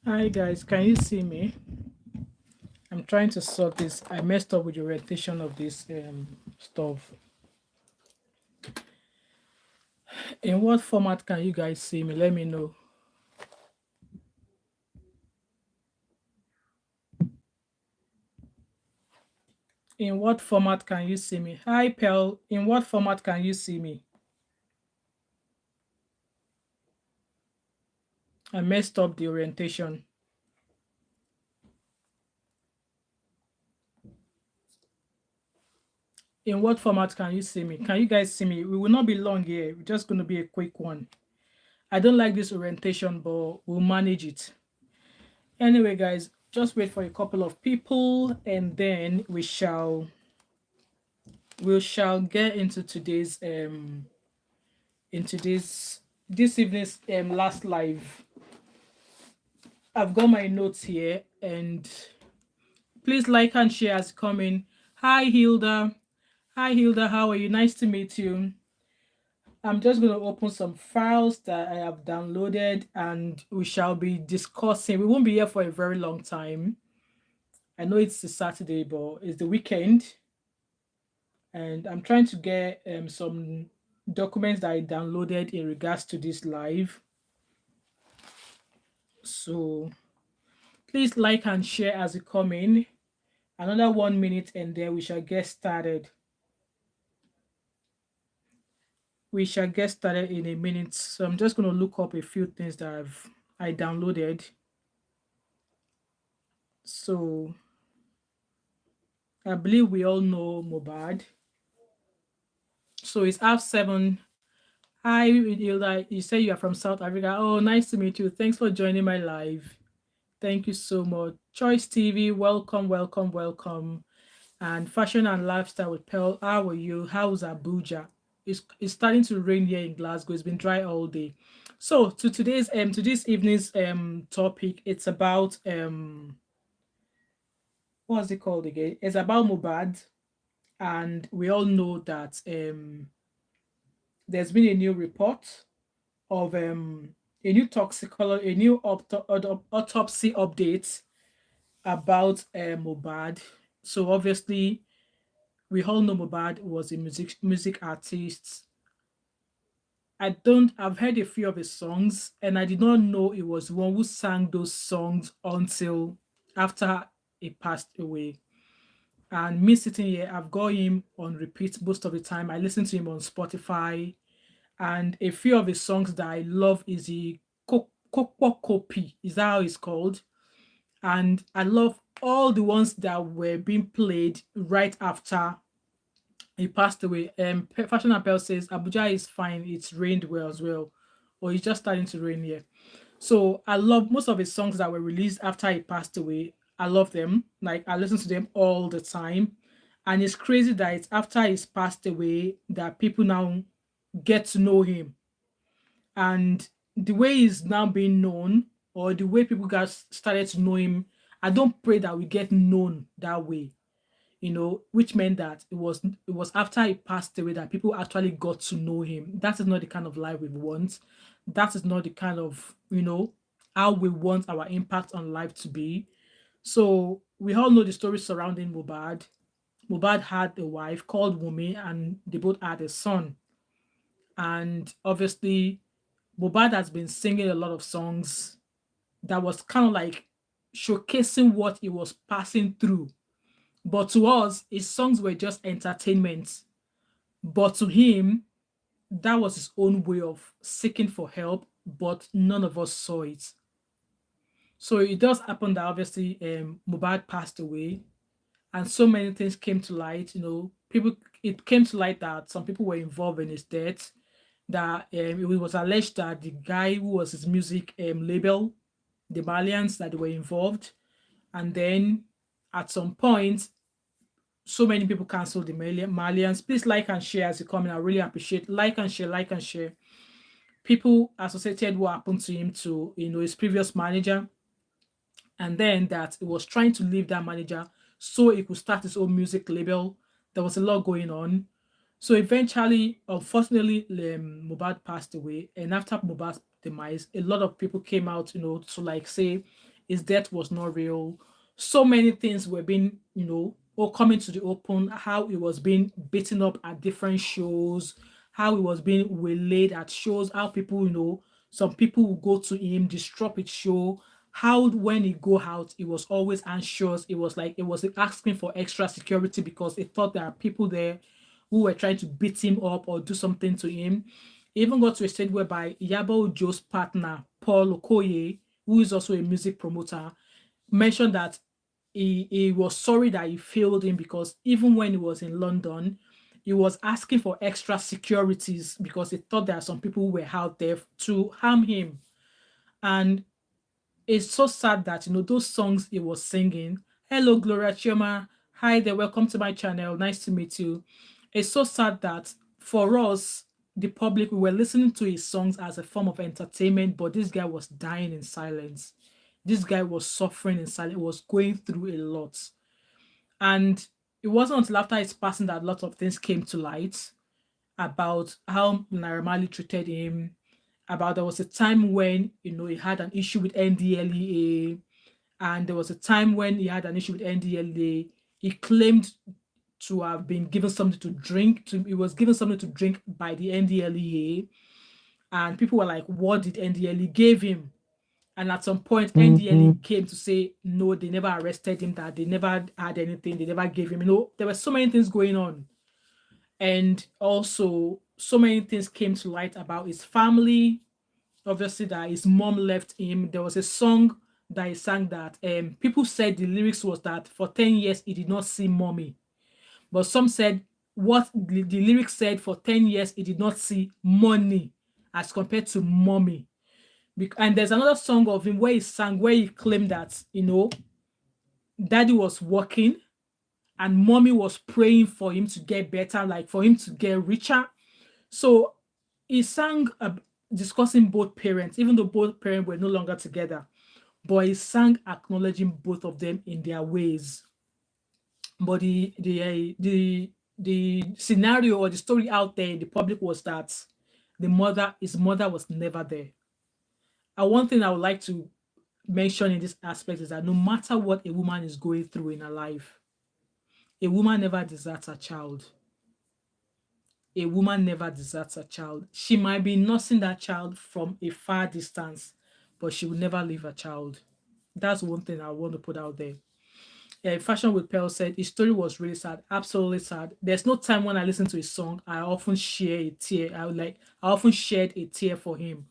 Hi guys, can you see me? I'm trying to sort this. I messed up with the orientation of this stuff. In what format can you guys see me? Let me know. In what format can you see me? Hi Pearl, in what format can you see me? I messed up the orientation. In what format can you see me? Can you guys see me? We will not be long here. We're just going to be a quick one. I don't like this orientation, but we'll manage it. Anyway, guys, just wait for a couple of people and then we shall get into this evening's last live. I've got my notes here, and please like and share as you come in. Hi Hilda. Hi Hilda, how are you? Nice to meet you. I'm just going to open some files that I have downloaded and we shall be discussing. We won't be here for a very long time. I know it's a Saturday, but it's the weekend, and I'm trying to get some documents that I downloaded in regards to this live. So please like and share as you come in. Another 1 minute and then we shall get started. We shall get started in a minute. So I'm just going to look up a few things that I downloaded. So I believe we all know MOHBAD. So it's half seven. Hi, Hilda. You say you are from South Africa. Oh, nice to meet you. Thanks for joining my live. Thank you so much. Choice TV, welcome, welcome, welcome. And fashion and lifestyle with Pearl. How are you? How's Abuja? It's starting to rain here in Glasgow. It's been dry all day. So to this evening's topic, it's about what's it called again? It's about MOHBAD, and we all know that there's been a new report of a new toxicology, a new autopsy update about MOHBAD. So obviously, we all know MOHBAD was a music artist. I've heard a few of his songs, and I did not know it was one who sang those songs until after he passed away. And me sitting here, I've got him on repeat most of the time. I listen to him on Spotify, and a few of his songs that I love is the Kokpo Kopi. Is that how it's called? And I love all the ones that were being played right after he passed away. Fashion Apparel says Abuja is fine. It's rained well as well, or it's just starting to rain here. So I love most of his songs that were released after he passed away. I love them. Like I listen to them all the time, and it's crazy that it's after he's passed away that people now get to know him, and the way he's now being known, or the way people got started to know him. I don't pray that we get known that way, which meant that it was after he passed away that people actually got to know him. That is not the kind of life we want. That is not the kind of, how we want our impact on life to be. So we all know the story surrounding MOHBAD. MOHBAD had a wife called Wumi, and they both had a son. And obviously, MOHBAD has been singing a lot of songs that was kind of like showcasing what he was passing through. But to us, his songs were just entertainment. But to him, that was his own way of seeking for help, but none of us saw it. So it does happen that obviously MOHBAD passed away, and so many things came to light. It came to light that some people were involved in his death. That it was alleged that the guy who was his music label, the Malians, that they were involved, and then at some point so many people cancel the Malians. Please like and share as you come in. I really appreciate like and share, like and share. People associated what happened to him to his previous manager, and then that he was trying to leave that manager so he could start his own music label. There was a lot going on. So eventually, unfortunately, MOHBAD passed away, and after MOHBAD's demise, a lot of people came out, to like say his death was not real. So many things were being, all coming to the open, how he was being beaten up at different shows, how he was being waylaid at shows, how people, some people will go to him, disrupt his show, how when he go out, he was always anxious. It was like it was asking for extra security because it thought there are people there who were trying to beat him up or do something to him. It even got to a state whereby Yabo Joe's partner, Paul Okoye, who is also a music promoter, mentioned that he was sorry that he failed him because even when he was in London, he was asking for extra securities because he thought there are some people who were out there to harm him. And it's so sad that those songs he was singing. Hello, Gloria Chioma. Hi there, welcome to my channel. Nice to meet you. It's so sad that for us, the public, we were listening to his songs as a form of entertainment, but this guy was dying in silence. This guy was suffering in silence, was going through a lot. And it wasn't until after his passing that a lot of things came to light about how Naira Marley treated him, about there was a time when he had an issue with NDLEA, and there was a time when he had an issue with NDLEA. He claimed to have been given something to drink. He was given something to drink by the NDLEA, and people were like, "What did NDLEA give him?" And at some point, NDLEA came to say, "No, they never arrested him. That they never had anything. They never gave him." There were so many things going on, and also so many things came to light about his family. Obviously, that his mom left him. There was a song that he sang that people said the lyrics was that for 10 years he did not see mommy, but some said what the lyrics said, for 10 years he did not see money as compared to mommy. And there's another song of him where he sang, where he claimed that daddy was working and mommy was praying for him to get better, like for him to get richer. So he sang discussing both parents, even though both parents were no longer together. But he sang acknowledging both of them in their ways. But the scenario or the story out there in the public was that his mother was never there. And one thing I would like to mention in this aspect is that no matter what a woman is going through in her life, a woman never deserts a child. A woman never deserts a child. She might be nursing that child from a far distance, but she will never leave a child. That's one thing I want to put out there. Fashion with Pearl said his story was really sad, absolutely sad. There's no time when I listen to his song, I often share a tear. I often shed a tear for him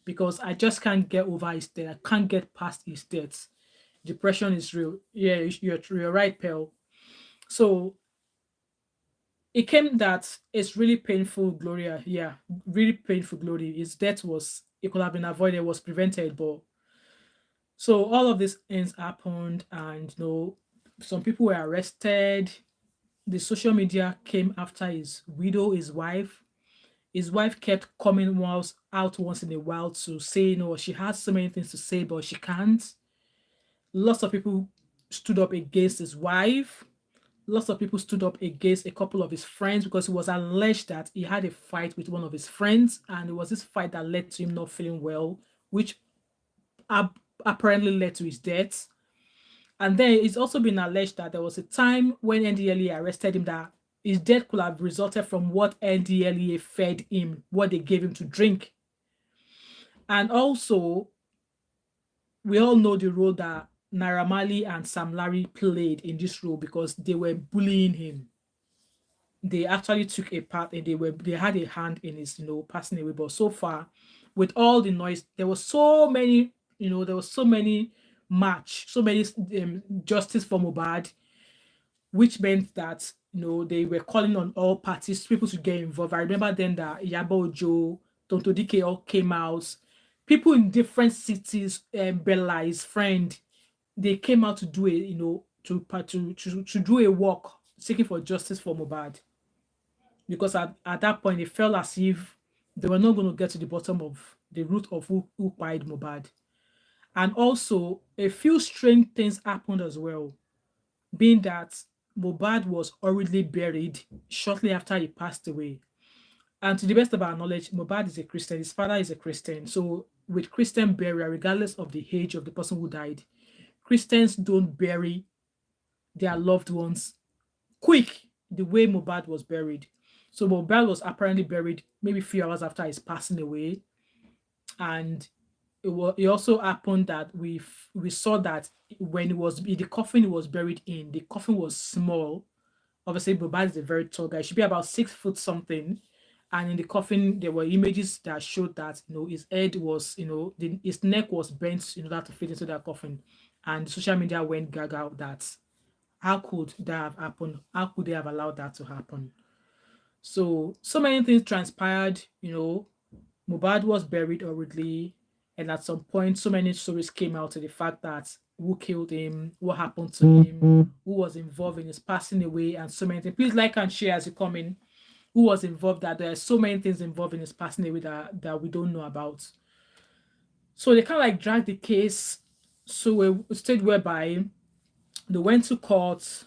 because I just can't get over his death. I can't get past his death. Depression is real. Yeah, you're right, Pearl. So it came that it's really painful, Gloria. Yeah, really painful, Glory. His death it could have been avoided, was prevented, but so all of these things happened, and some people were arrested. The social media came after his widow, his wife. His wife kept coming out once in a while to say, she has so many things to say, but she can't. Lots of people stood up against his wife. Lots of people stood up against a couple of his friends because it was alleged that he had a fight with one of his friends, and it was this fight that led to him not feeling well, which apparently led to his death. And then it's also been alleged that there was a time when NDLEA arrested him that his death could have resulted from what NDLEA fed him, what they gave him to drink. And also, we all know the role that Naira Marley and Sam Larry played in this role because they were bullying him. They actually took a part and they had a hand in his passing away. But so far, with all the noise, there was so many so many justice for Mohbad, which meant that they were calling on all parties, people to get involved. I remember then that Iyabo Ojo, Tonto Dike all came out. People in different cities, Bella, his friend, they came out to do to do a walk seeking for justice for Mohbad. Because at that point, it felt as if they were not going to get to the bottom of the root of who died Mohbad. And also, a few strange things happened as well, being that Mohbad was hurriedly buried shortly after he passed away. And to the best of our knowledge, Mohbad is a Christian. His father is a Christian. So with Christian burial, regardless of the age of the person who died, Christians don't bury their loved ones quick the way Mohbad was buried. So Mohbad was apparently buried maybe a few hours after his passing away, and it also happened that we saw that when it was the coffin he was buried in, the coffin was small. Obviously, Mohbad is a very tall guy; he should be about 6 foot something. And in the coffin, there were images that showed that his head was his neck was bent in order to fit into that coffin, and social media went gaga that how could that have happened? How could they have allowed that to happen? So many things transpired. Mohbad was buried hurriedly, and at some point, so many stories came out to the fact that who killed him, what happened to him, who was involved in his passing away, and so many things. Please like and share as you come in. Who was involved? That there are so many things involved in his passing away that we don't know about. So they kind of like dragged the case so a stage whereby they went to court.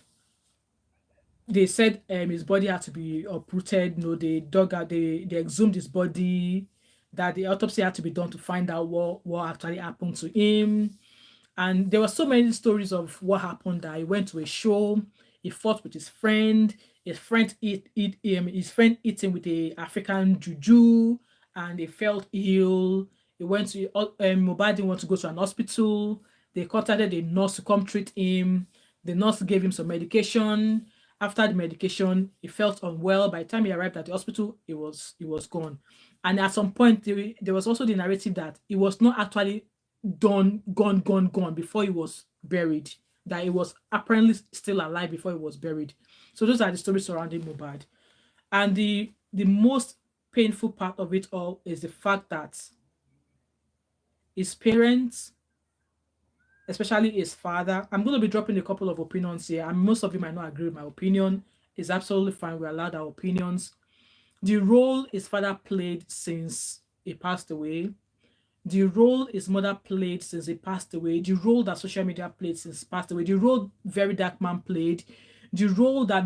They said his body had to be uprooted. They dug out, they exhumed his body, that the autopsy had to be done to find out what actually happened to him. And there were so many stories of what happened, that he went to a show, he fought with his friend his friend hit him with a African juju, and he felt ill. He went to Mohbad didn't want to go to an hospital. They contacted a nurse to come treat him. The nurse gave him some medication. After the medication, he felt unwell. By the time he arrived at the hospital, he was gone. And at some point, there was also the narrative that he was not actually gone before he was buried. That he was apparently still alive before he was buried. So those are the stories surrounding Mohbad. And the most painful part of it all is the fact that his parents, especially his father. I'm going to be dropping a couple of opinions here, and most of you might not agree with my opinion. It's absolutely fine. We're allowed our opinions. The role his father played since he passed away, the role his mother played since he passed away, the role that social media played since he passed away, the role Very Dark Man played, the role that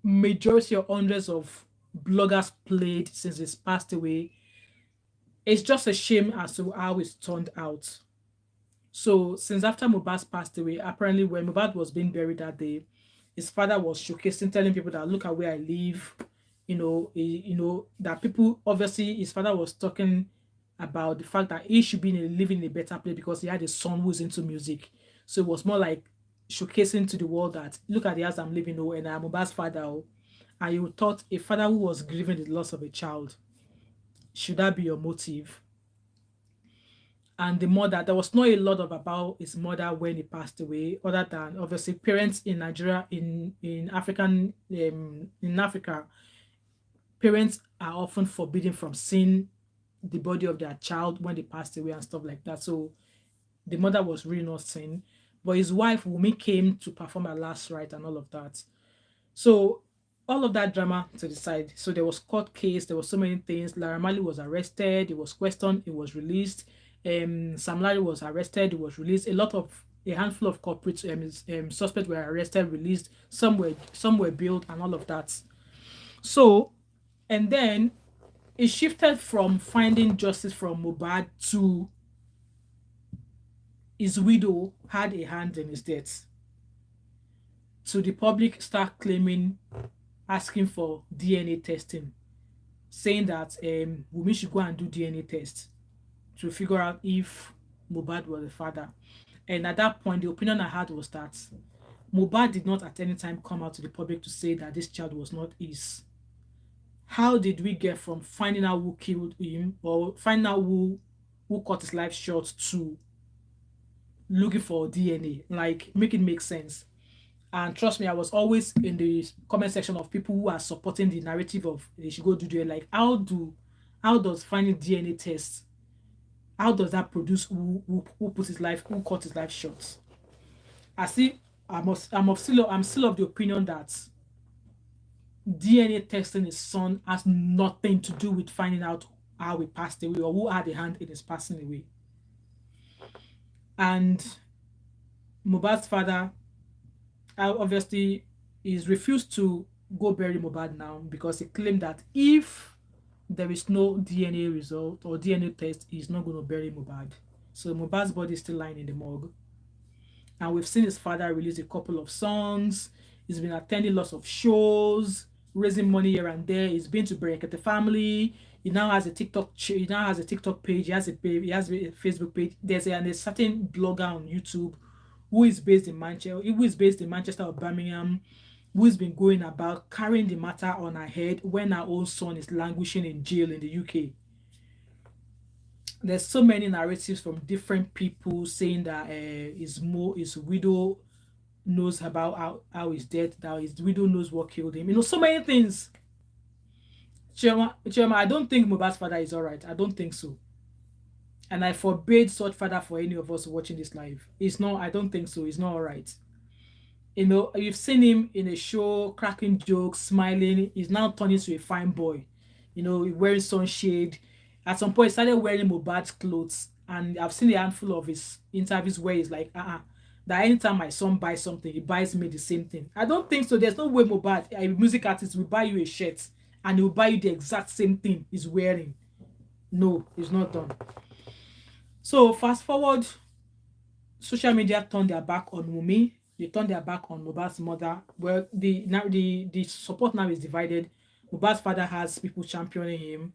majority or hundreds of bloggers played since he's passed away. It's just a shame as to how it's turned out. So since after Mohbad passed away, apparently when Mohbad was being buried that day, his father was showcasing, telling people that look at where I live. That people, obviously his father was talking about the fact that he should be living in a better place because he had a son who's into music. So it was more like showcasing to the world that look at the house I'm living in, and I'm Mohbad's father. And you thought a father who was grieving the loss of a child, should that be your motive? And the mother, there was not a lot of about his mother when he passed away, other than obviously parents in Nigeria, in Africa, parents are often forbidden from seeing the body of their child when they passed away and stuff like that. So the mother was really not seen, but his wife Wumi came to perform her last rite and all of that. So all of that drama to the side. So there was court case. There was so many things. Lara Mali was arrested. He was questioned. He was released. Sam Larry was arrested. He was released. A handful of corporate suspects were arrested, released. Some were billed, and all of that. So, and then it shifted from finding justice from Mohbad to his widow had a hand in his death. So the public start claiming, asking for DNA testing, saying that Wunmi should go and do DNA test to figure out if Mohbad was the father. And at that point, the opinion I had was that Mohbad did not at any time come out to the public to say that this child was not his. How did we get from finding out who killed him or finding out who cut his life short to looking for DNA? Like, make it make sense. And trust me, I was always in the comment section of people who are supporting the narrative of they should go do DNA. Like, how does finding DNA tests, how does that produce who cut his life short? I see. I'm still of the opinion that DNA testing his son has nothing to do with finding out how he passed away or who had a hand in his passing away. And Mohbad's father obviously is refused to go bury Mohbad now because he claimed that if there is no DNA result or DNA test, he's not going to bury Mohbad. So Mohbad's body is still lying in the morgue. And we've seen his father release a couple of songs. He's been attending lots of shows, raising money here and there. He's been to Berekete family. He now has a he now has a TikTok page. He has a page. He has a Facebook page. And a certain blogger on YouTube who is based in Manchester or Birmingham, who has been going about carrying the matter on her head when her own son is languishing in jail in the UK. There's so many narratives from different people saying that his widow knows about how he's dead, that his widow knows what killed him. So many things. Chioma, I don't think Mohbad's father is alright. I don't think so. And I forbade such father for any of us watching this live. It's not, I don't think so. It's not alright. You've seen him in a show, cracking jokes, smiling. He's now turning to a fine boy. Wearing sunshade. At some point, he started wearing Mohbad's clothes. And I've seen a handful of his interviews where he's like, that anytime my son buys something, he buys me the same thing. I don't think so. There's no way Mohbad, a music artist, will buy you a shirt and he'll buy you the exact same thing he's wearing. No, it's not done. So fast forward, social media turned their back on Wunmi. They turned their back on Mohbad's mother. Well, the support now is divided. Mohbad's father has people championing him.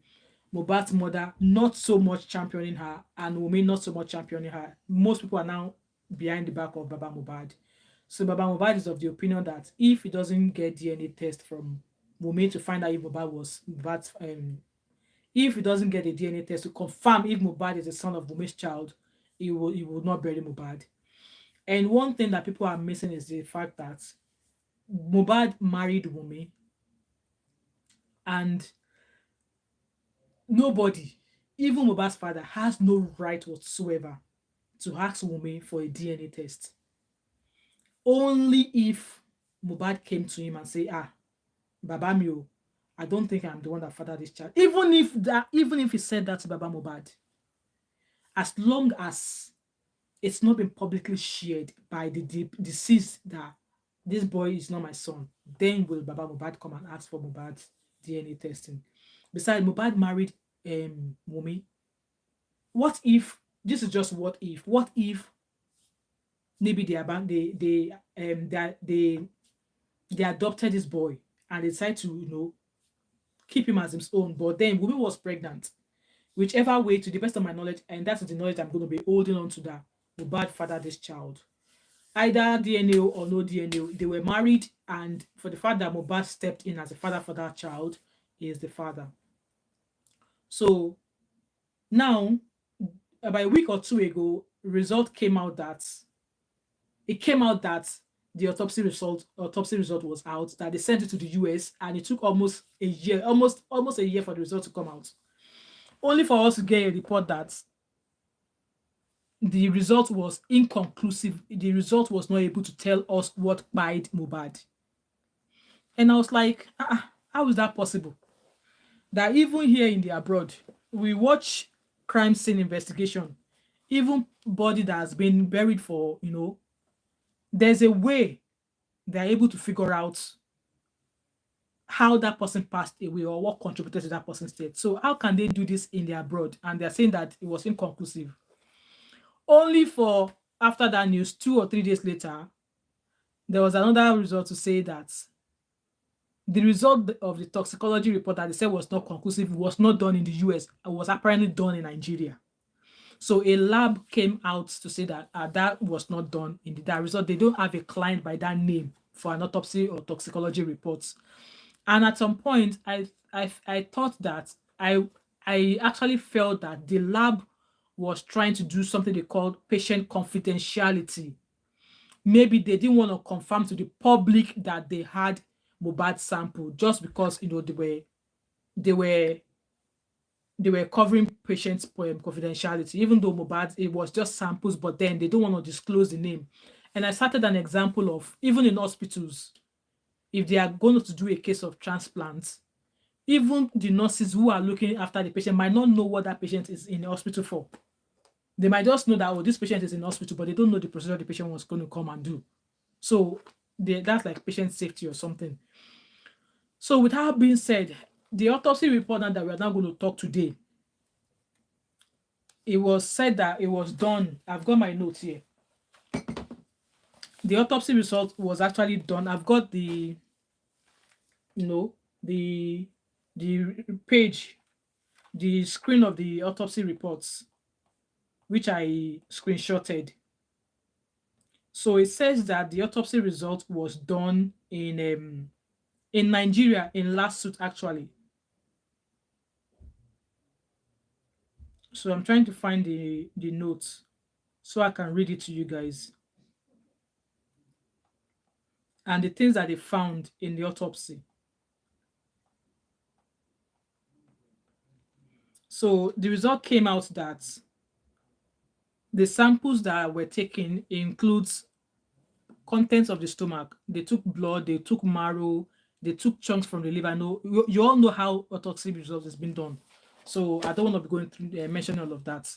Mohbad's mother not so much championing her, and Wunmi not so much championing her. Most people are now behind the back of Baba Mohbad. So Baba Mohbad is of the opinion that if he doesn't get DNA test from Wunmi to find out if Mohbad was Mohbad's, if he doesn't get a DNA test to confirm if Mohbad is the son of Wunmi's child, he will not bury Mohbad. And one thing that people are missing is the fact that Mohbad married Wunmi, and nobody, even Mohbad's father, has no right whatsoever to ask Wunmi for a DNA test. Only if Mohbad came to him and say, Baba Mio, I don't think I'm the one that fathered this child. Even if he said that to Baba Mohbad, as long as it's not been publicly shared by the deceased that this boy is not my son, then will Baba Mohbad come and ask for Mohbad's DNA testing. Besides, Mohbad married Wunmi. What if, this is just what if maybe they adopted this boy and they decided to keep him as his own, but then Wunmi was pregnant. Whichever way, to the best of my knowledge, and that's the knowledge I'm going to be holding on to, that Mohbad fathered this child. Either DNA or no DNA, they were married, and for the fact that Mohbad stepped in as a father for that child, he is the father. So now, about a week or two ago, result came out that the autopsy result was out, that they sent it to the US, and it took almost a year for the result to come out, only for us to get a report that the result was inconclusive. The result was not able to tell us what killed Mohbad. And I was like, how is that possible? That even here in the abroad, we watch crime scene investigation, even body that has been buried for, there's a way they're able to figure out how that person passed away or what contributed to that person's death. So how can they do this in the abroad? And they're saying that it was inconclusive. Only for, after that news, 2 or 3 days later, there was another result to say that the result of the toxicology report that they said was not conclusive was not done in the US. It was apparently done in Nigeria. So a lab came out to say that that was not done in that result. They don't have a client by that name for an autopsy or toxicology reports. And at some point, I thought that I actually felt that the lab was trying to do something they called patient confidentiality. Maybe they didn't want to confirm to the public that they had Mohbad sample, just because they were covering patients' confidentiality, even though Mohbad, it was just samples, but then they don't want to disclose the name. And I started an example of, even in hospitals, if they are going to do a case of transplants, even the nurses who are looking after the patient might not know what that patient is in the hospital for. They might just know that, this patient is in the hospital, but they don't know the procedure the patient was going to come and do. So that's like patient safety or something. So with that being said, the autopsy report that we are now going to talk today, it was said that it was done. I've got my notes here. The autopsy result was actually done. I've got the, you know, the page, the screen of the autopsy reports, which I screenshotted. So it says that the autopsy result was done in Nigeria, in LASUTH actually. So I'm trying to find the notes so I can read it to you guys, and the things that they found in the autopsy. So the result came out that the samples that were taken includes contents of the stomach. They took blood, they took marrow, they took chunks from the liver. No, you all know how autopsy results has been done, so I don't want to be going through mentioning all of that.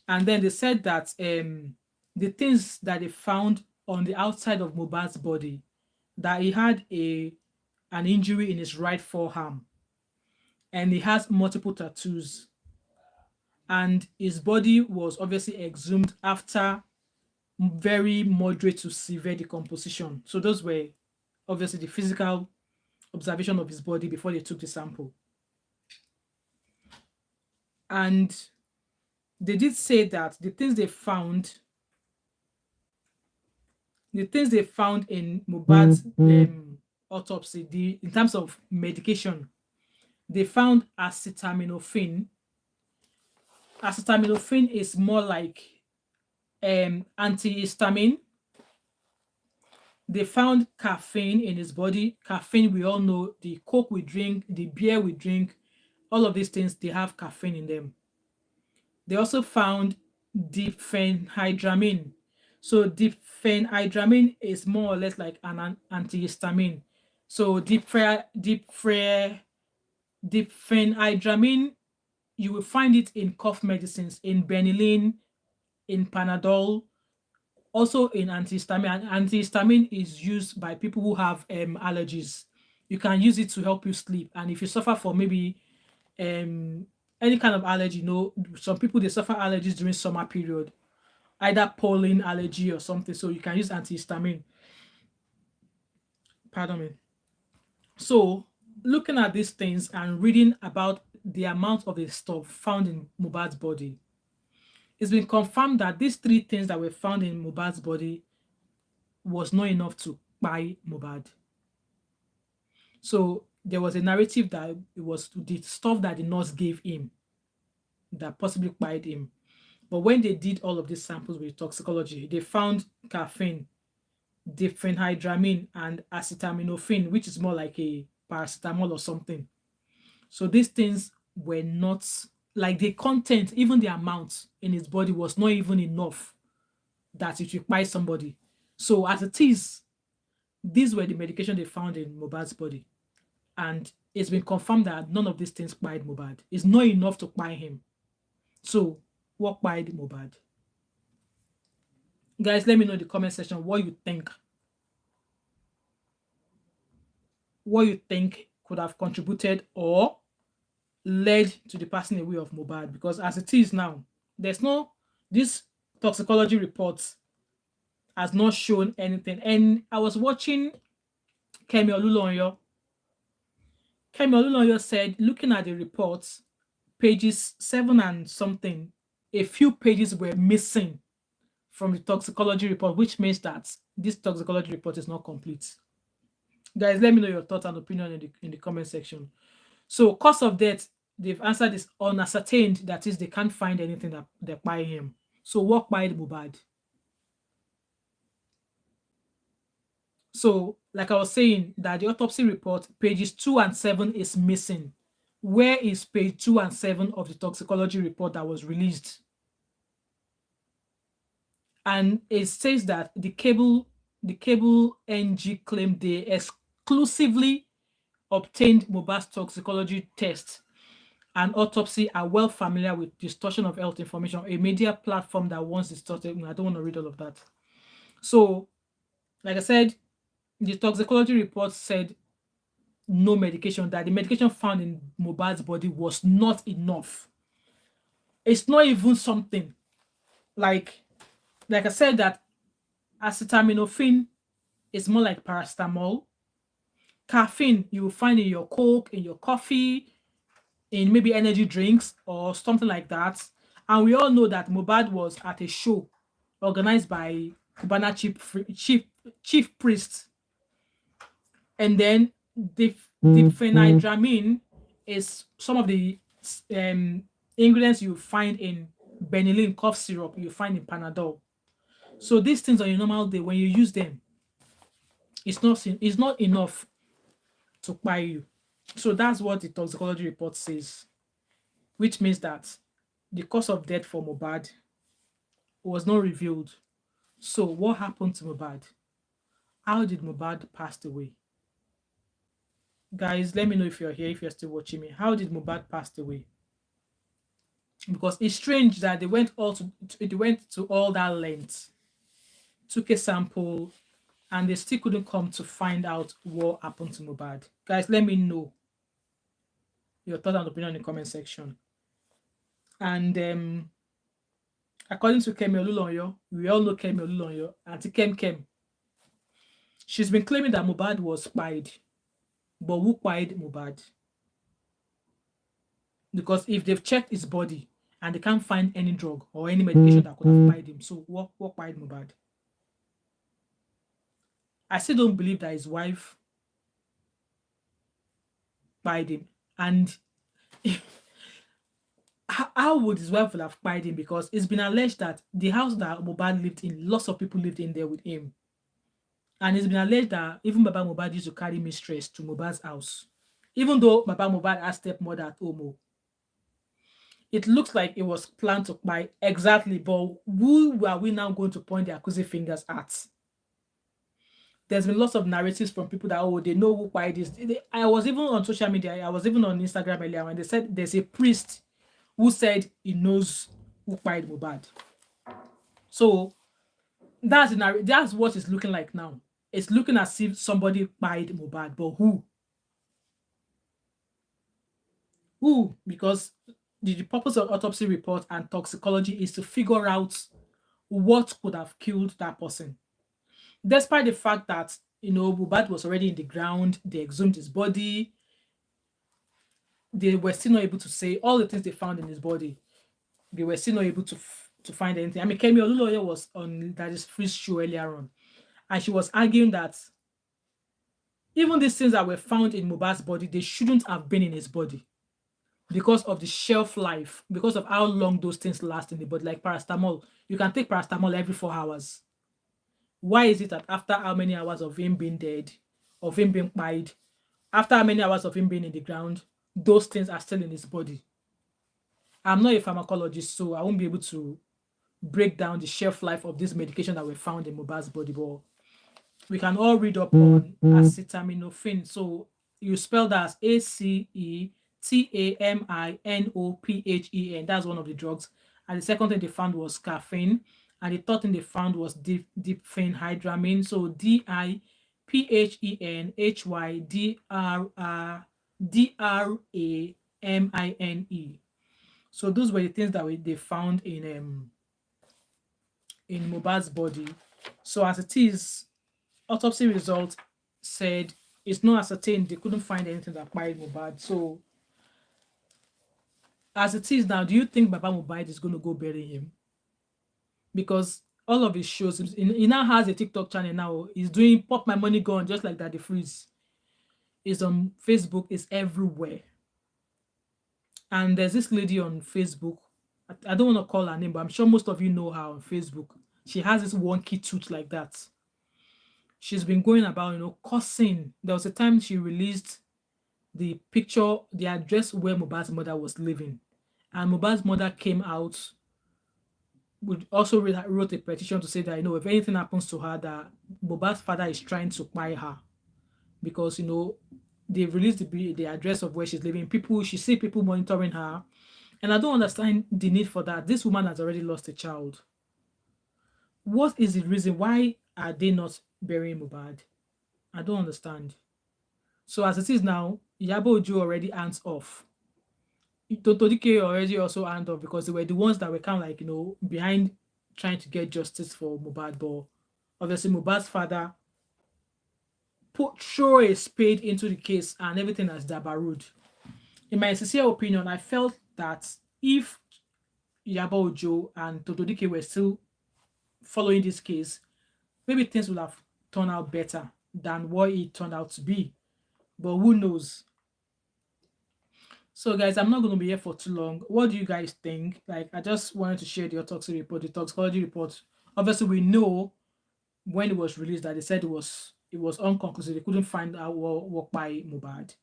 And then they said that the things that they found on the outside of Mohbad's body, that he had an injury in his right forearm, and he has multiple tattoos, and his body was obviously exhumed after very moderate to severe decomposition. So those were obviously the physical observation of his body before they took the sample. And they did say that the things they found in Mohbad's autopsy, in terms of medication, they found acetaminophen. Acetaminophen is more like antihistamine. They found caffeine in his body. Caffeine, we all know, the Coke we drink, the beer we drink, all of these things, they have caffeine in them. They also found diphenhydramine. So diphenhydramine is more or less like an antihistamine. So diphenhydramine, you will find it in cough medicines, in Benylin, in Panadol, also in antihistamine. And antihistamine is used by people who have allergies. You can use it to help you sleep. And if you suffer from maybe any kind of allergy, some people, they suffer allergies during summer period, either pollen allergy or something. So you can use antihistamine. Pardon me. So looking at these things and reading about the amount of the stuff found in Mohbad's body, it's been confirmed that these three things that were found in Mohbad's body was not enough to buy Mohbad. So there was a narrative that it was the stuff that the nurse gave him that possibly buyed him. But when they did all of these samples with toxicology, they found caffeine, diphenhydramine, and acetaminophen, which is more like a paracetamol or something. So these things were not, like, the content, even the amount in his body was not even enough that it would buy somebody. So as it is, these were the medication they found in Mohbad's body. And it's been confirmed that none of these things buyed Mohbad. It's not enough to buy him. So what buyed Mohbad? Guys, let me know in the comment section what you think. What you think could have contributed or led to the passing away of Mohbad. Because as it is now, this toxicology report has not shown anything. And I was watching Kemi Olulonyo. Kemi Olulonyo said, looking at the reports, pages 7 and something, a few pages were missing from the toxicology report, which means that this toxicology report is not complete. Guys, let me know your thoughts and opinion in the comment section. So cause of death, they've answered is unascertained. That is, they can't find anything that by him. So what by Mohbad? So, like I was saying, that the autopsy report, pages 2 and 7 is missing. Where is page 2 and 7 of the toxicology report that was released? And it says that the cable NG claimed they exclusively obtained Mohbad's toxicology test and autopsy are well familiar with distortion of health information, a media platform that once distorted. I don't want to read all of that. So, like I said, the toxicology report said no medication, that the medication found in Mohbad's body was not enough. It's not even something. Like I said, that Acetaminophen is more like paracetamol. Caffeine you will find in your Coke, in your coffee, in maybe energy drinks or something like that. And we all know that Mohbad was at a show organized by Cubana chief priest. And then the phenhydramine is some of the um, ingredients you find in Benylin cough syrup, you find in Panadol. So these things on a normal day, when you use them, it's not enough to buy you. So that's what the toxicology report says, which means that the cause of death for Mohbad was not revealed. So what happened to Mohbad? How did Mohbad pass away? Guys, let me know if you're here, if you're still watching me. How did Mohbad pass away? Because it's strange that they went to all that length, took a sample, and they still couldn't come to find out what happened to Mohbad. Guys, let me know your thoughts and opinion in the comment section. And according to Kemi Olulonyo, we all know Kemi Olulonyo, Auntie Kem. She's been claiming that Mohbad was spied. But who spied Mohbad? Because if they've checked his body and they can't find any drug or any medication that could have spied him, so what spied Mohbad? I still don't believe that his wife spied him. And how would his wife have spied him? Because it's been alleged that the house that Mohbad lived in, lots of people lived in there with him. And it's been alleged that even Baba Mohbad used to carry mistress to Mohbad's house. Even though Baba Mohbad has stepmother at home. It looks like it was planned to buy exactly, but who are we now going to point the accusing fingers at? There's been lots of narratives from people that, they know who bought this. I was even on social media, I was even on Instagram earlier when they said there's a priest who said he knows who bought Mohbad. So that's what it's looking like now. It's looking as if somebody bought Mohbad, but who? Who? Because the purpose of autopsy report and toxicology is to figure out what could have killed that person. Despite the fact that, Mohbad was already in the ground, they exhumed his body, they were still not able to say all the things they found in his body. They were still not able to find anything. I mean, Kemi Olulonyo was on that is free show earlier on, and she was arguing that even these things that were found in Mohbad's body, they shouldn't have been in his body, because of the shelf life, because of how long those things last in the body. Like paracetamol, you can take paracetamol every 4 hours. Why is it that after how many hours of him being dead, of him being pied, after how many hours of him being in the ground, those things are still in his body? I'm not a pharmacologist, so I won't be able to break down the shelf life of this medication that were found in Mohbad's body, but we can all read up on acetaminophen. So you spell that as ACETAMINOPHEN. That's one of the drugs. And the second thing they found was caffeine. And the third thing they found was diphenhydramine. So DIPHENHYDRAMINE. So those were the things that they found in Mohbad's body. So as it is, autopsy results said it's not ascertained. They couldn't find anything that killed Mohbad. So as it is now, do you think Baba Mohbad is going to go bury him? Because all of his shows, he now has a TikTok channel now. He's doing Pop My Money Gone, just like that. The freeze is on Facebook, is everywhere. And there's this lady on Facebook. I don't want to call her name, but I'm sure most of you know her on Facebook. She has this wonky tooth like that. She's been going about, cursing. There was a time she released the picture, the address where Mohbad's mother was living. And Mohbad's mother came out, would also wrote a petition to say that, if anything happens to her, that Mohbad's father is trying to buy her. Because, they've released the address of where she's living. She see people monitoring her. And I don't understand the need for that. This woman has already lost a child. What is the reason? Why are they not burying Mohbad? I don't understand. So as it is now, Iyabo Ojo already hands off. Totodike already also hand off, because they were the ones that were kind of like, behind trying to get justice for Mohbad. But obviously Mohbad's father throw a spade into the case and everything has dabarud. In my sincere opinion, I felt that if Iyabo Ojo and Toto Dike were still following this case, maybe things would have turned out better than what it turned out to be. But who knows? So, guys, I'm not going to be here for too long. What do you guys think? Like, I just wanted to share the autopsy report, the toxicology report. Obviously, we know when it was released that they said it was unconclusive. They couldn't find out what by Mohbad,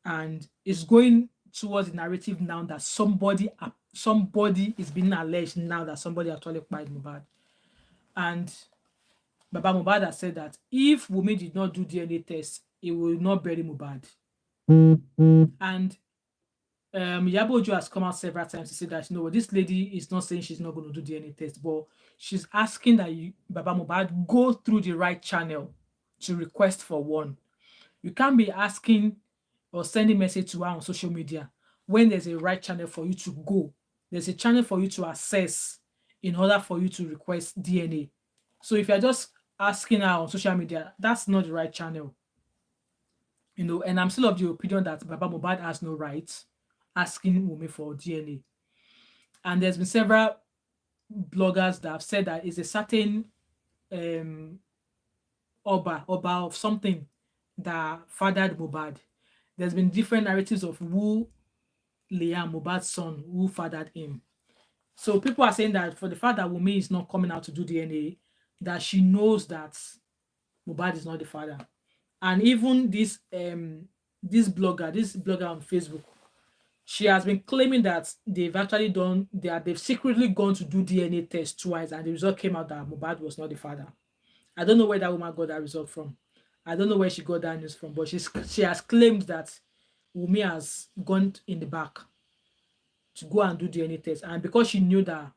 and it's going towards the narrative now that somebody is being alleged now that somebody actually killed Mohbad. And Baba Mohbad has said that if Wunmi did not do DNA test, he will not bury Mohbad. And Iyabo Ojo has come out several times to say that, you know what, this lady is not saying she's not going to do DNA test, but she's asking that Baba Mohbad go through the right channel to request for one. You can't be asking or sending message to her on social media when there's a right channel for you to go. There's a channel for you to access in order for you to request DNA. So if you're just asking her on social media, that's not the right channel. You know, and I'm still of the opinion that Baba Mohbad has no right asking Wunmi for DNA. And there's been several bloggers that have said that it's a certain Oba of something that fathered Mohbad. There's been different narratives of who Liam, Mohbad's son, who fathered him. So people are saying that for the fact that Wunmi is not coming out to do DNA, that she knows that Mohbad is not the father. And even this blogger on Facebook, she has been claiming that they've secretly gone to do DNA test twice, and the result came out that Mohbad was not the father. I don't know where that woman got that result from. I don't know where she got that news from, but she has claimed that Wunmi has gone in the back to go and do DNA test, and because she knew that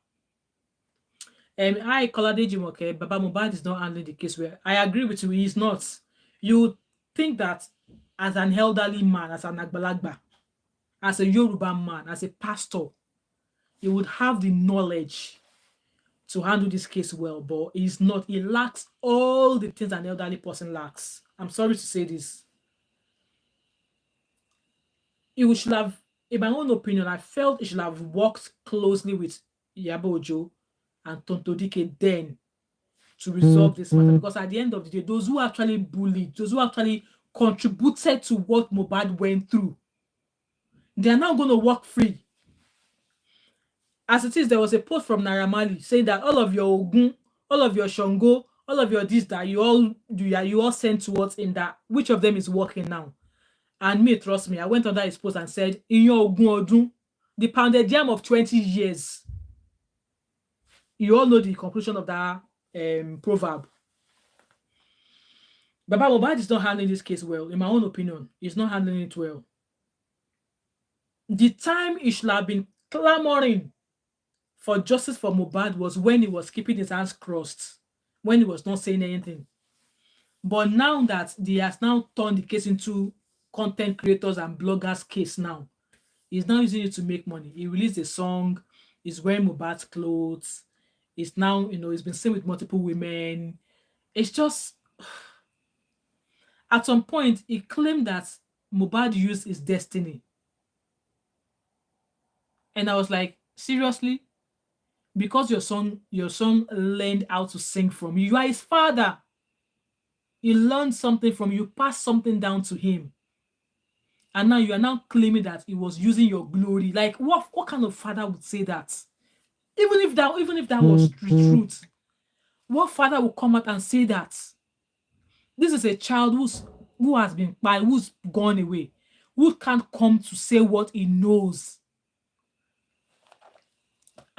I Kolade Jimoke, Baba Mohbad is not handling the case well. I agree with you, he's not. You think that as an elderly man, as an Agbalagba, as a Yoruba man, as a pastor, he would have the knowledge to handle this case well, but he's not. He lacks all the things an elderly person lacks. I'm sorry to say this. He should have, in my own opinion, I felt he should have worked closely with Iyabo Ojo and Tonto Dike then to resolve this matter, because at the end of the day, those who actually bullied, those who actually contributed to what Mohbad went through, they are now going to walk free. As it is, there was a post from Naira Marley saying that all of your Ogun, all of your Shango, all of your this that you all sent towards him, that which of them is working now? And me, trust me, I went under his post and said, in your Ogun Odun, the pounded yam of 20 years. You all know the conclusion of that proverb. Baba Mohbad is not handling this case well, in my own opinion. He's not handling it well. The time he should have been clamoring for justice for Mohbad was when he was keeping his hands crossed, when he was not saying anything. But now that he has now turned the case into content creators and bloggers case now, he's now using it to make money. He released a song, he's wearing Mohbad's clothes, he's now, he's been seen with multiple women. It's just, at some point, he claimed that Mohbad used his destiny. And I was like, seriously? Because your son learned how to sing from you. You are his father. He learned something from you, passed something down to him. And now you are now claiming that he was using your glory. Like, what kind of father would say that? Even if that was the truth, what father would come out and say that? This is a child who has been by, who's gone away, who can't come to say what he knows.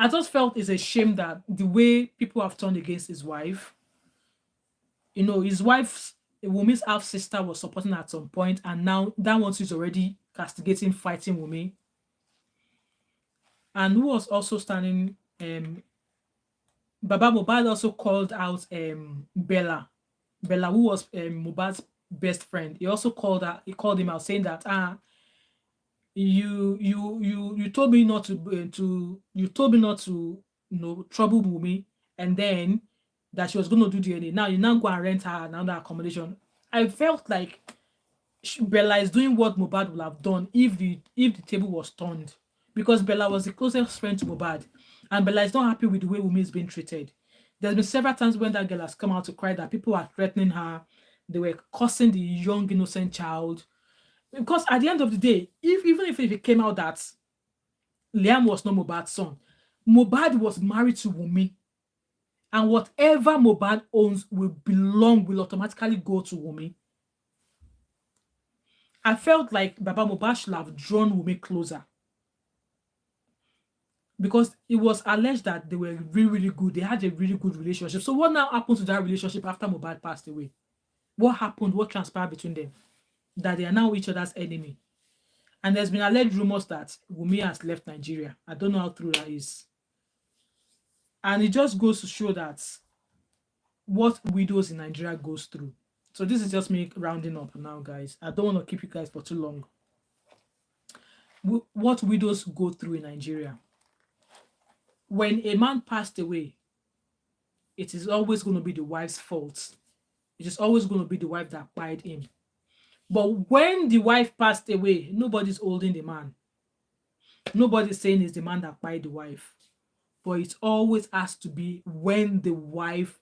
I just felt it's a shame that the way people have turned against his wife. His wife's Wunmi's half sister was supporting her at some point, and now that one is already castigating, fighting Wunmi. And who was also standing, Baba Mohbad also called out Bella, who was Mohbad's best friend. He also called him out, saying that you told me not to trouble Wunmi, and then that she was going to do DNA. Now you now go and rent her another accommodation. I felt like Bella is doing what Mohbad would have done if the table was turned, because Bella was the closest friend to Mohbad, and Bella is not happy with the way Wunmi is being treated. There's been several times when that girl has come out to cry that people are threatening her, they were cursing the young innocent child. Because at the end of the day, even if it came out that Liam was not Mohbad's son, Mohbad was married to Wunmi, and whatever Mohbad owns will automatically go to Wunmi. I felt like Baba Mohbad should have drawn Wunmi closer, because it was alleged that they were really, really good. They had a really good relationship. So what now happened to that relationship after Mohbad passed away? What happened? What transpired between them? That they are now each other's enemy. And there's been alleged rumors that Wunmi has left Nigeria. I don't know how true that is. And it just goes to show that what widows in Nigeria goes through. So this is just me rounding up now, guys. I don't want to keep you guys for too long. What widows go through in Nigeria. When a man passed away, it is always going to be the wife's fault. It is always going to be the wife that buried him. But when the wife passed away, nobody's holding the man. Nobody's saying it's the man that buried the wife. But it always has to be when the wife,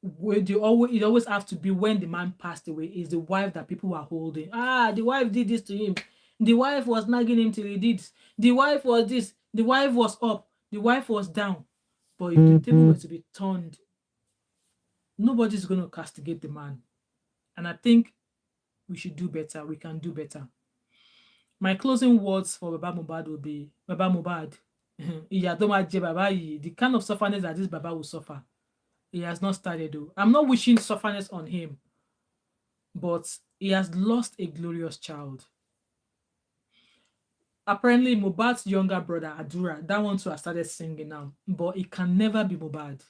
it always has to be when the man passed away, is the wife that people are holding. The wife did this to him. The wife was nagging him till he did. The wife was this. The wife was up. The wife was down. But if the table were to be turned, nobody's going to castigate the man. And I think we should do better. We can do better. My closing words for Baba Mohbad will be, Baba Mohbad, the kind of sufferness that this Baba will suffer, he has not started though. I'm not wishing sufferness on him, but he has lost a glorious child. Apparently, Mohbad's younger brother, Adura, that one too has started singing now, but it can never be Mohbad.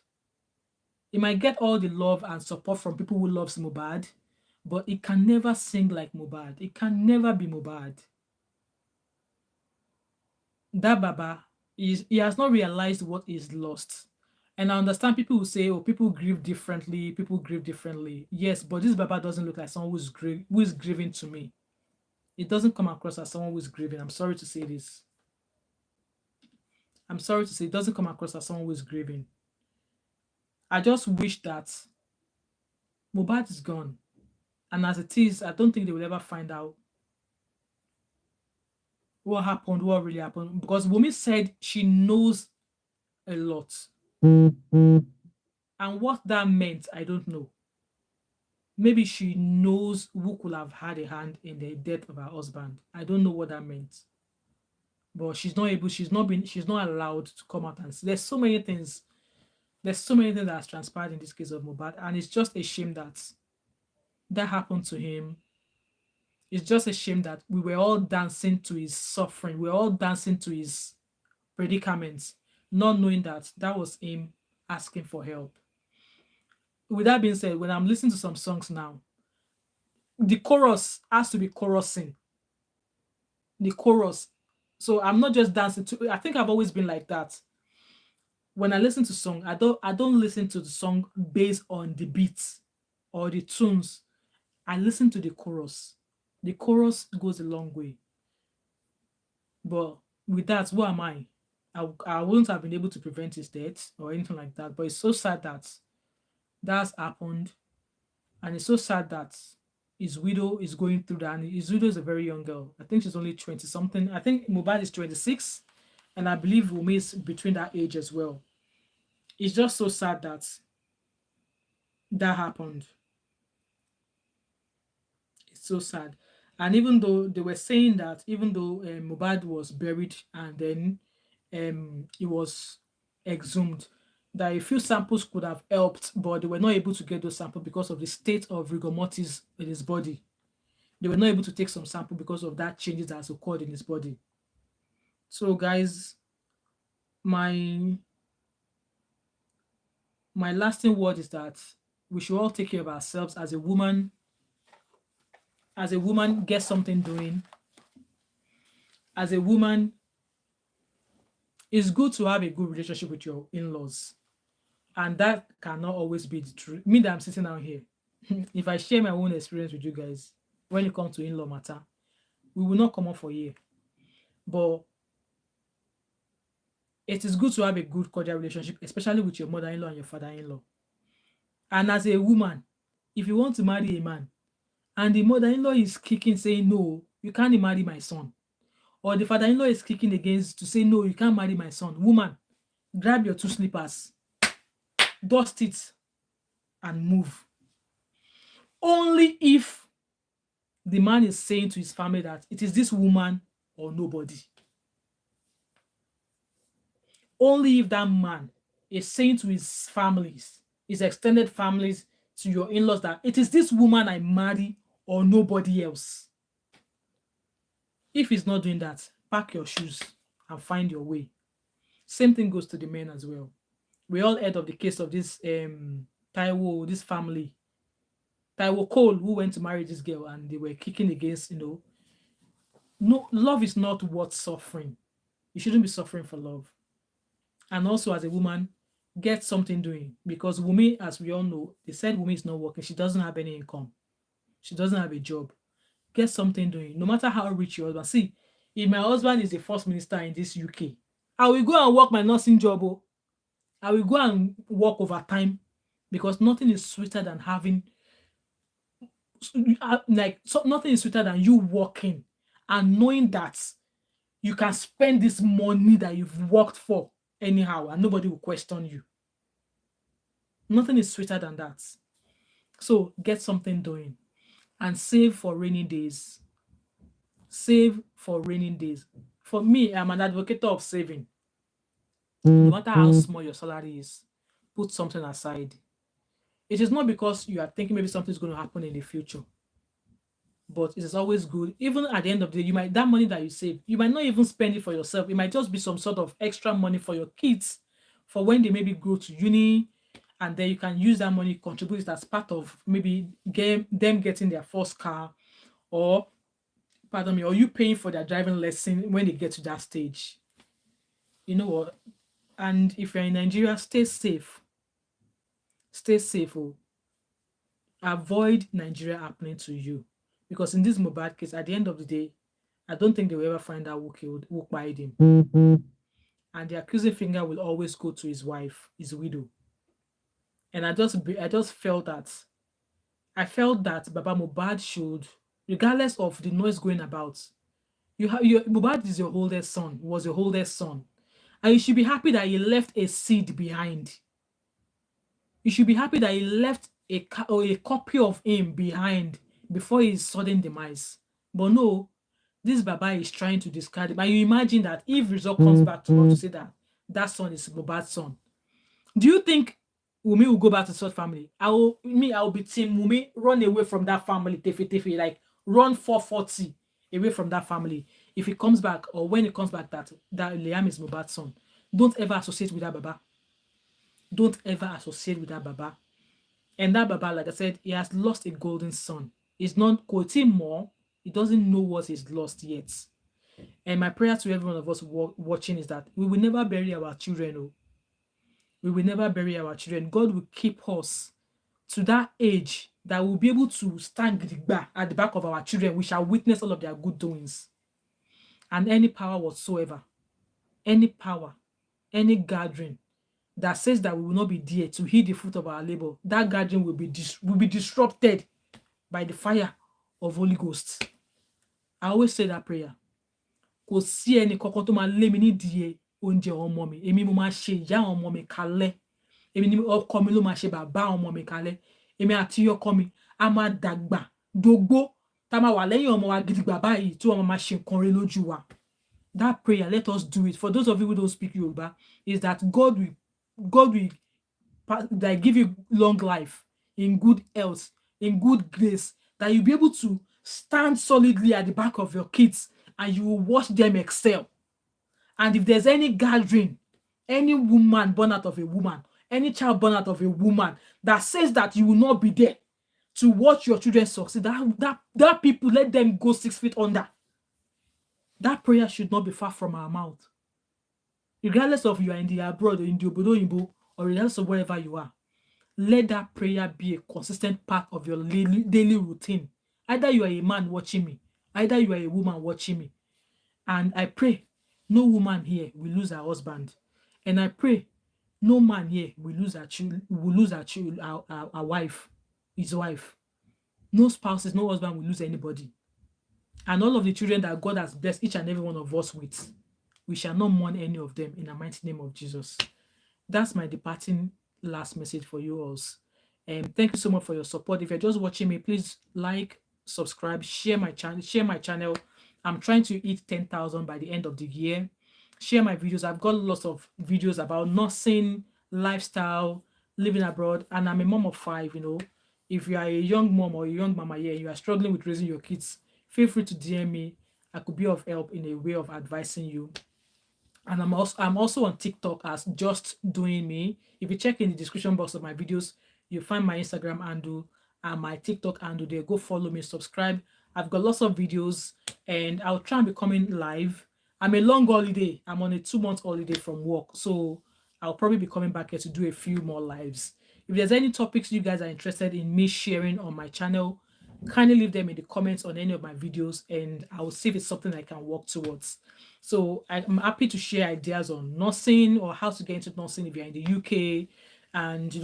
He might get all the love and support from people who loves Mohbad, but it can never sing like Mohbad. It can never be Mohbad. That Baba, he has not realized what is lost. And I understand people will say, oh, people grieve differently, people grieve differently. Yes, but this Baba doesn't look like someone who is grieving to me. It doesn't come across as someone who is grieving. I'm sorry to say this. I'm sorry to say it doesn't come across as someone who is grieving. I just wish that Mohbad is gone. And as it is, I don't think they will ever find out what happened, what really happened. Because Wunmi said she knows a lot. And what that meant, I don't know. Maybe she knows who could have had a hand in the death of her husband. I don't know what that meant. But she's not allowed to come out and say. There's so many things that has transpired in this case of Mohbad, and it's just a shame that happened to him. It's just a shame that we were all dancing to his suffering. We were all dancing to his predicaments, not knowing that was him asking for help. With that being said, when I'm listening to some songs now, the chorus has to be chorusing. The chorus. So I'm not just dancing to. I think I've always been like that. When I listen to song, I don't listen to the song based on the beats or the tunes. I listen to the chorus. The chorus goes a long way. But with that, who am I? I wouldn't have been able to prevent his death or anything like that. But it's so sad that that's happened. And it's so sad that his widow is going through that. And his widow is a very young girl. I think she's only 20 something. I think Mohbad is 26. And I believe Wunmi is between that age as well. It's just so sad that happened. It's so sad. And even though they were saying that, even though Mohbad was buried and then he was exhumed, that a few samples could have helped, but they were not able to get those samples because of the state of rigor mortis in his body. They were not able to take some sample because of that changes that has occurred in his body. So, guys, my lasting word is that we should all take care of ourselves. As a woman, get something doing. As a woman, it's good to have a good relationship with your in-laws. And that cannot always be the truth. Me that I'm sitting down here, if I share my own experience with you guys when it comes to in-law matter, we will not come up for a year. But it is good to have a good cordial relationship, especially with your mother-in-law and your father-in-law. And as a woman, if you want to marry a man and the mother-in-law is kicking saying, no, you can't marry my son, or the father-in-law is kicking against to say, no, you can't marry my son, woman, grab your two slippers, dust it, and move. Only if the man is saying to his family that it is this woman or nobody. Only if that man is saying to his families, his extended families, to your in-laws that it is this woman I marry or nobody else. If he's not doing that, pack your shoes and find your way. Same thing goes to the men as well. We all heard of the case of this Taiwo, this family. Taiwo Cole, who went to marry this girl and they were kicking against, no, love is not worth suffering. You shouldn't be suffering for love. And also as a woman, get something doing, because Wumi, as we all know, they said Wumi is not working. She doesn't have any income. She doesn't have a job. Get something doing, no matter how rich your husband. See, if my husband is the first minister in this UK, I will go and work my nursing job. Oh. I will go and work overtime, because nothing is sweeter than having, nothing is sweeter than you working and knowing that you can spend this money that you've worked for anyhow and nobody will question you. Nothing is sweeter than that. So get something doing and save for rainy days. Save for rainy days. For me, I'm an advocate of saving. No matter how small your salary is, put something aside. It is not because you are thinking maybe something's going to happen in the future, but it is always good. Even at the end of the day, that money that you save, you might not even spend it for yourself. It might just be some sort of extra money for your kids, for when they maybe go to uni, and then you can use that money, contribute it as part of maybe them getting their first car, or or you paying for their driving lesson when they get to that stage. You know what? And if you're in Nigeria, stay safe. Stay safe. Oh. Avoid Nigeria happening to you. Because in this MOHBAD case, at the end of the day, I don't think they will ever find out who killed him. And the accusing finger will always go to his wife, his widow. And I just felt that Baba Mohbad should, regardless of the noise going about, Mohbad is your oldest son, was your oldest son. And you should be happy that he left a seed behind. You should be happy that he left a copy of him behind before his sudden demise. But no, this Baba is trying to discard it. And you imagine that if result comes back to say that son is Mohbad's son, do you think Wumi will go back to such family? I will be team Wumi, run away from that family, tefe, like run 440 away from that family. If it comes back, or when it comes back that Liam is Mohbad's son, don't ever associate with that Baba. Don't ever associate with that Baba. And that Baba, like I said, he has lost a golden son. He's not quoting more. He doesn't know what he's lost yet. And my prayer to every one of us watching is that we will never bury our children. Oh. We will never bury our children. God will keep us to that age that we'll be able to stand at the back of our children. We shall witness all of their good doings. And any power whatsoever, any power, any gathering that says that we will not be there to heed the fruit of our labor, that gathering will be disrupted by the fire of Holy Ghost. I always say that prayer. Kò sí ẹni kankan tó máa lé mi nídìí oúnjẹ ọmọ mi. Èmi mo máa ṣe ìyá ọmọ mi kalẹ̀. Èmi ni ọkọ mi ló máa ṣe bàbá ọmọ mi kalẹ̀. Èmi àti ọkọ mi a máa dàgbà dógbó tá máa wà lẹ́yìn ọmọ wa gidigba báyìí tí wọ́n máa ṣe nǹkan rere lójú wa. That prayer, let us do it. For those of you who don't speak Yoruba, is that God will like give you long life, in good health, in good grace, that you'll be able to stand solidly at the back of your kids and you will watch them excel. And if there's any gathering, any woman born out of a woman, any child born out of a woman that says that you will not be there to watch your children succeed, that people, let them go 6 feet under. That prayer should not be far from our mouth. Regardless of you are in the abroad or in the obodo, or regardless of wherever you are, let that prayer be a consistent part of your daily routine. Either you are a man watching me, either you are a woman watching me. And I pray no woman here will lose her husband. And I pray no man here will lose her our wife, his wife. No spouses, no husband will lose anybody. And all of the children that God has blessed each and every one of us with, we shall not mourn any of them in the mighty name of Jesus. That's my departing last message for you all. Thank you so much for your support. If you're just watching me, please like, subscribe, share my channel. I'm trying to hit 10,000 by the end of the year. Share my videos. I've got lots of videos about nursing, lifestyle, living abroad, and I'm a mom of 5. If you are a young mom or a young mama here, you are struggling with raising your kids, feel free to DM me. I could be of help in a way of advising you. And I'm also on TikTok as Just Doing Me. If you check in the description box of my videos, you'll find my Instagram handle and my TikTok handle there. Go follow me, subscribe. I've got lots of videos and I'll try and be coming live. I'm a long holiday. I'm on a 2-month holiday from work. So I'll probably be coming back here to do a few more lives. If there's any topics you guys are interested in me sharing on my channel, kindly leave them in the comments on any of my videos and I will see if it's something I can work towards. So I'm happy to share ideas on nursing or how to get into nursing if you're in the UK. And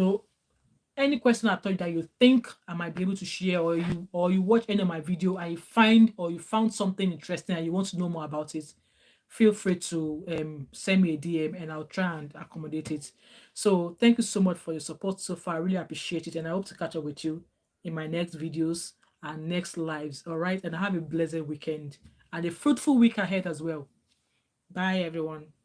any question at all that you think I might be able to share, or you watch any of my video and you found something interesting and you want to know more about it, feel free to send me a DM and I'll try and accommodate it. So thank you so much for your support so far. I really appreciate it, and I hope to catch up with you in my next videos and next lives. All right, and have a blessed weekend and a fruitful week ahead as well. Bye, everyone.